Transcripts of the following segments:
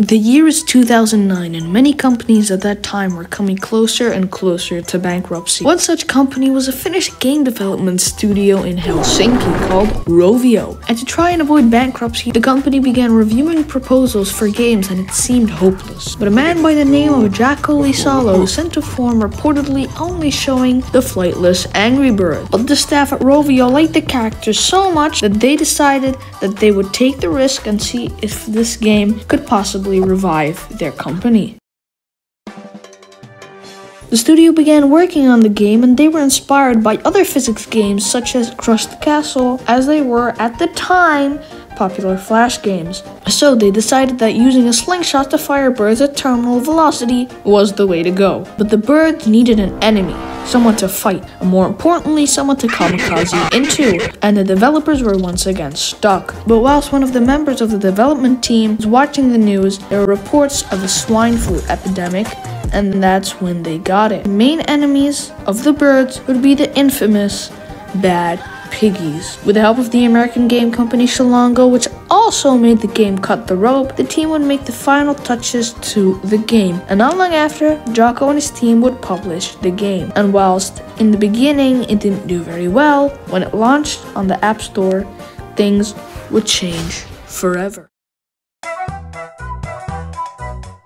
The year is 2009, and many companies at that time were coming closer and closer to bankruptcy. One such company was a Finnish game development studio in Helsinki called Rovio. And to try and avoid bankruptcy, the company began reviewing proposals for games, and it seemed hopeless. But a man by the name of Jaakko Lisalo sent a form reportedly only showing the flightless Angry Bird. But the staff at Rovio liked the characters so much that they decided that they would take the risk and see if this game could possibly revive their company. The studio began working on the game, and they were inspired by other physics games such as Crush the Castle, as they were at the time popular Flash games. So they decided that using a slingshot to fire birds at terminal velocity was the way to go. But the birds needed an enemy, someone to fight, and more importantly, someone to kamikaze into, and the developers were once again stuck. But whilst one of the members of the development team was watching the news, there were reports of a swine flu epidemic, and that's when they got it. The main enemies of the birds would be the infamous bad piggies. With the help of the American game company Shalongo, which also made the game Cut the Rope, the team would make the final touches to the game. And not long after, Jaakko and his team would publish the game. And whilst in the beginning it didn't do very well, when it launched on the App Store, things would change forever.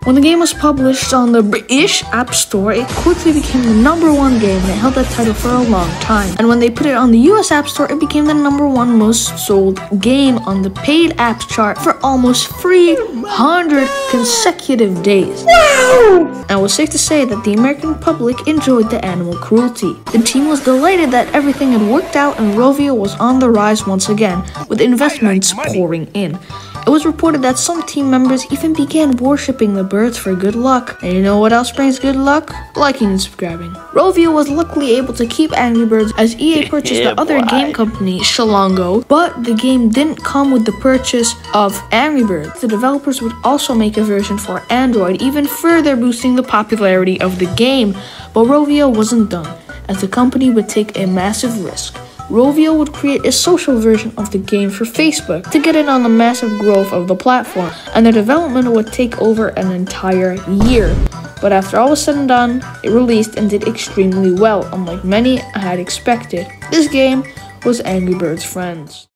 When the game was published on the British App Store, it quickly became the #1 game, and it held that title for a long time. And when they put it on the US App Store, it became the #1 most sold game on the paid apps chart for almost 300 consecutive days. Wow! And it was safe to say that the American public enjoyed the animal cruelty. The team was delighted that everything had worked out, and Rovio was on the rise once again, with investments pouring in. It was reported that some team members even began worshipping the birds for good luck. And you know what else brings good luck? Liking and subscribing. Rovio was luckily able to keep Angry Birds as EA purchased the other game company, Shalongo, but the game didn't come with the purchase of Angry Birds. The developers would also make a version for Android, even further boosting the popularity of the game. But Rovio wasn't done, as the company would take a massive risk. Rovio would create a social version of the game for Facebook to get in on the massive growth of the platform, and their development would take over an entire year. But after all was said and done, it released and did extremely well, unlike many had expected. This game was Angry Birds Friends.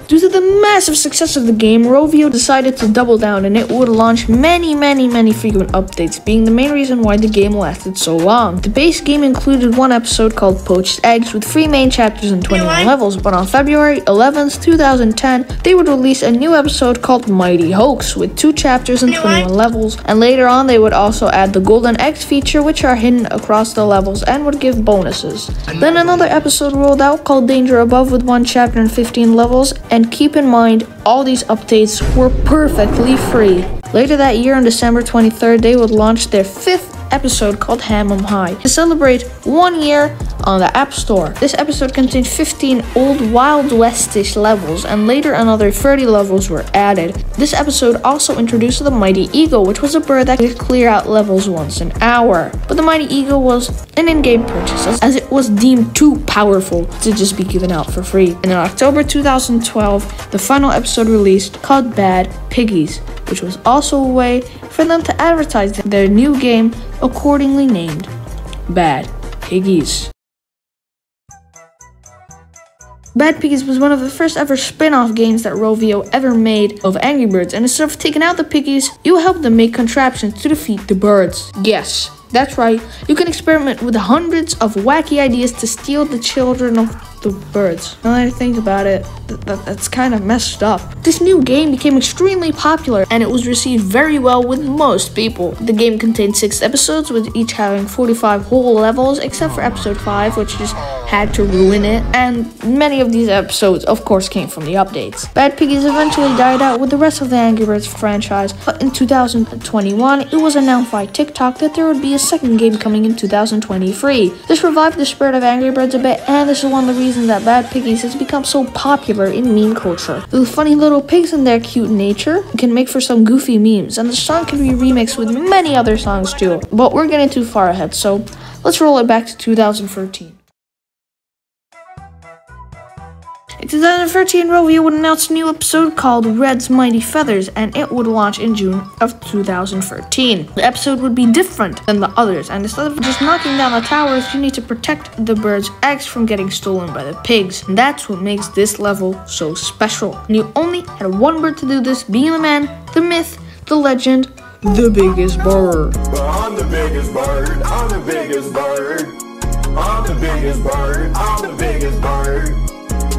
Due to the massive success of the game, Rovio decided to double down, and it would launch many frequent updates, being the main reason why the game lasted so long. The base game included one episode called Poached Eggs with 3 main chapters and 21 levels, but on February 11th, 2010, they would release a new episode called Mighty Hoax with 2 chapters and 21 levels, and later on they would also add the Golden Eggs feature, which are hidden across the levels and would give bonuses. Then another episode rolled out called Danger Above with 1 chapter and 15 levels, and keep in mind, all these updates were perfectly free. Later that year, on December 23rd, they would launch their 5th episode called Ham 'em High to celebrate 1 year on the App Store. This episode contained 15 old Wild West-ish levels, and later another 30 levels were added. This episode also introduced the Mighty Eagle, which was a bird that could clear out levels once an hour. But the Mighty Eagle was an in-game purchase, as it was deemed too powerful to just be given out for free. And in October 2012, the final episode released called Bad Piggies, which was also a way for them to advertise their new game, accordingly named Bad Piggies. Bad Piggies was one of the first ever spin-off games that Rovio ever made of Angry Birds, and instead of taking out the piggies, you help them make contraptions to defeat the birds. Yes, that's right, you can experiment with hundreds of wacky ideas to steal the children of the birds. Now that I think about it, that's kind of messed up. This new game became extremely popular, and it was received very well with most people. The game contained 6 episodes, with each having 45 whole levels, except for episode 5, which just had to ruin it, and many of these episodes of course came from the updates. Bad Piggies eventually died out with the rest of the Angry Birds franchise, but in 2021 it was announced by TikTok that there would be a second game coming in 2023. This revived the spirit of Angry Birds a bit, and this is one of the reasons that Bad Piggies has become so popular in meme culture. The funny little pigs and their cute nature can make for some goofy memes, and the song can be remixed with many other songs too. But we're getting too far ahead, so let's roll it back to 2013. It's 2013, Rovio would announce a new episode called Red's Mighty Feathers, and it would launch in June of 2013. The episode would be different than the others, and instead of just knocking down the towers, you need to protect the birds' eggs from getting stolen by the pigs. And that's what makes this level so special. And you only had one bird to do this, being the man, the myth, the legend, the biggest bird. I'm the biggest bird, I'm the biggest bird. I'm the biggest bird, I'm the biggest bird.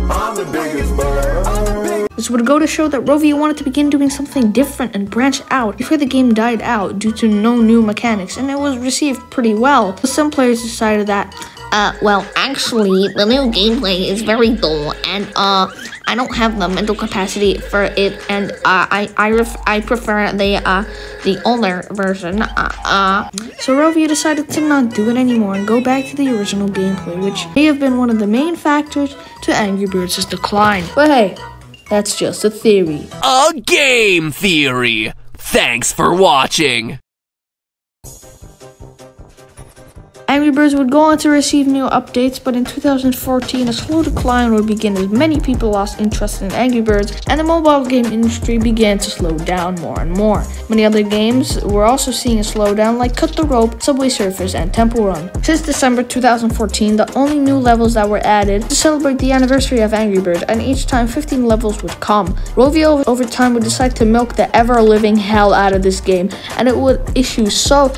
I'm the biggest bird. This would go to show that Rovio wanted to begin doing something different and branch out before the game died out due to no new mechanics, and it was received pretty well. But some players decided that, well, actually, the new gameplay is very dull, and, I don't have the mental capacity for it, and, I prefer the older version, So Rovio decided to not do it anymore and go back to the original gameplay, which may have been one of the main factors to Angry Birds' decline. But hey, that's just a theory. A game theory! Thanks for watching! Angry Birds would go on to receive new updates, but in 2014, a slow decline would begin as many people lost interest in Angry Birds, and the mobile game industry began to slow down more and more. Many other games were also seeing a slowdown, like Cut the Rope, Subway Surfers, and Temple Run. Since December 2014, the only new levels that were added to celebrate the anniversary of Angry Birds, and each time 15 levels would come. Rovio over time would decide to milk the ever-living hell out of this game, and it would issue so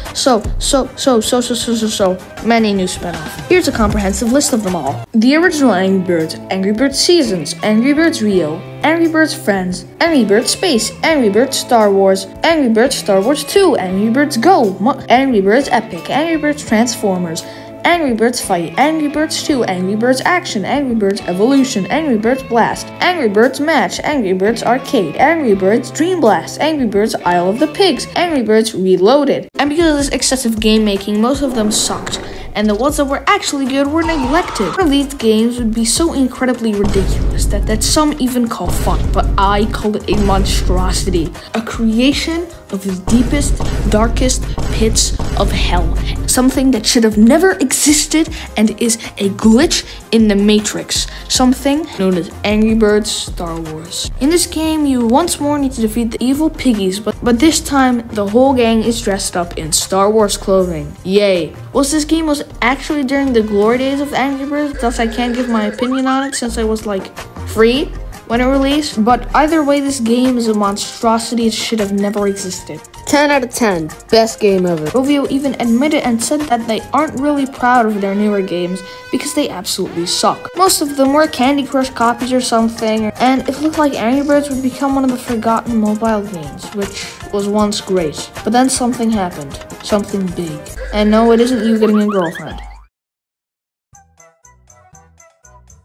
many new spin-offs. Here's a comprehensive list of them all. The original Angry Birds Seasons, Angry Birds Rio, Angry Birds Friends, Angry Birds Space, Angry Birds Star Wars, Angry Birds Star Wars 2, Angry Birds Go, Angry Birds Epic, Angry Birds Transformers, Angry Birds Fight, Angry Birds 2, Angry Birds Action, Angry Birds Evolution, Angry Birds Blast, Angry Birds Match, Angry Birds Arcade, Angry Birds Dream Blast, Angry Birds Isle of the Pigs, Angry Birds Reloaded. And because of this excessive game making, most of them sucked, and the ones that were actually good were neglected. One of these games would be so incredibly ridiculous that some even call fun, but I call it a monstrosity. A creation of the deepest, darkest pits of hell. Something that should have never existed and is a glitch in the Matrix. Something known as Angry Birds Star Wars. In this game, you once more need to defeat the evil piggies, but this time, the whole gang is dressed up in Star Wars clothing. Yay. Whilst this game was actually during the glory days of Angry Birds, thus I can't give my opinion on it since I was like free when it released, but either way, this game is a monstrosity. It should have never existed. 10 out of 10. Best game ever. Rovio even admitted and said that they aren't really proud of their newer games because they absolutely suck. Most of them were Candy Crush copies or something, and it looked like Angry Birds would become one of the forgotten mobile games, which was once great. But then something happened. Something big. And no, it isn't you getting a girlfriend.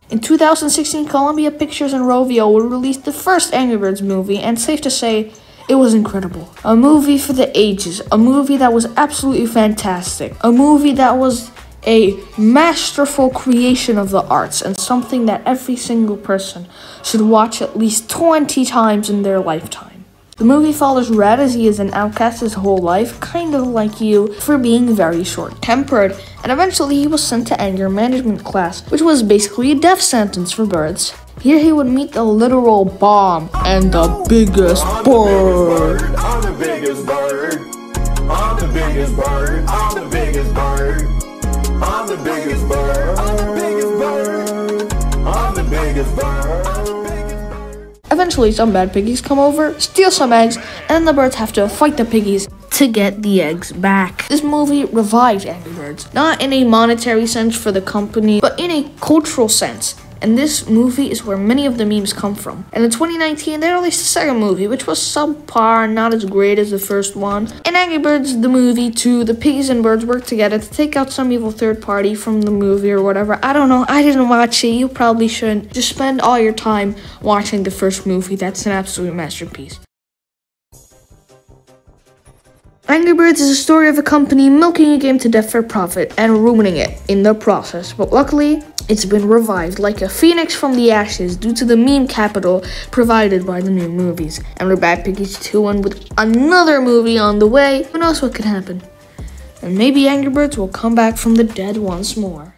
In 2016, Columbia Pictures and Rovio would release the first Angry Birds movie, and safe to say, it was incredible. A movie for the ages, a movie that was absolutely fantastic, a movie that was a masterful creation of the arts, and something that every single person should watch at least 20 times in their lifetime. The movie follows Red as he is an outcast his whole life, kind of like you, for being very short-tempered, and eventually he was sent to anger management class, which was basically a death sentence for birds. Here he would meet the literal bomb and the biggest bird. I'm the biggest bird. I'm the biggest bird. I'm the biggest bird. I'm the biggest bird. I'm the biggest bird. I'm the biggest bird. Eventually, some bad piggies come over, steal some eggs, and then the birds have to fight the piggies to get the eggs back. This movie revived Angry Birds, not in a monetary sense for the company, but in a cultural sense. And this movie is where many of the memes come from. And in 2019, they released a second movie, which was subpar, not as great as the first one. In Angry Birds, the movie 2, the piggies and birds work together to take out some evil third party from the movie or whatever. I don't know, I didn't watch it, you probably shouldn't. Just spend all your time watching the first movie, that's an absolute masterpiece. Angry Birds is a story of a company milking a game to death for profit and ruining it in the process, but luckily, it's been revived like a phoenix from the ashes due to the meme capital provided by the new movies. And we're Bad Piggies 2 and with another movie on the way, who knows what could happen. And maybe Angry Birds will come back from the dead once more.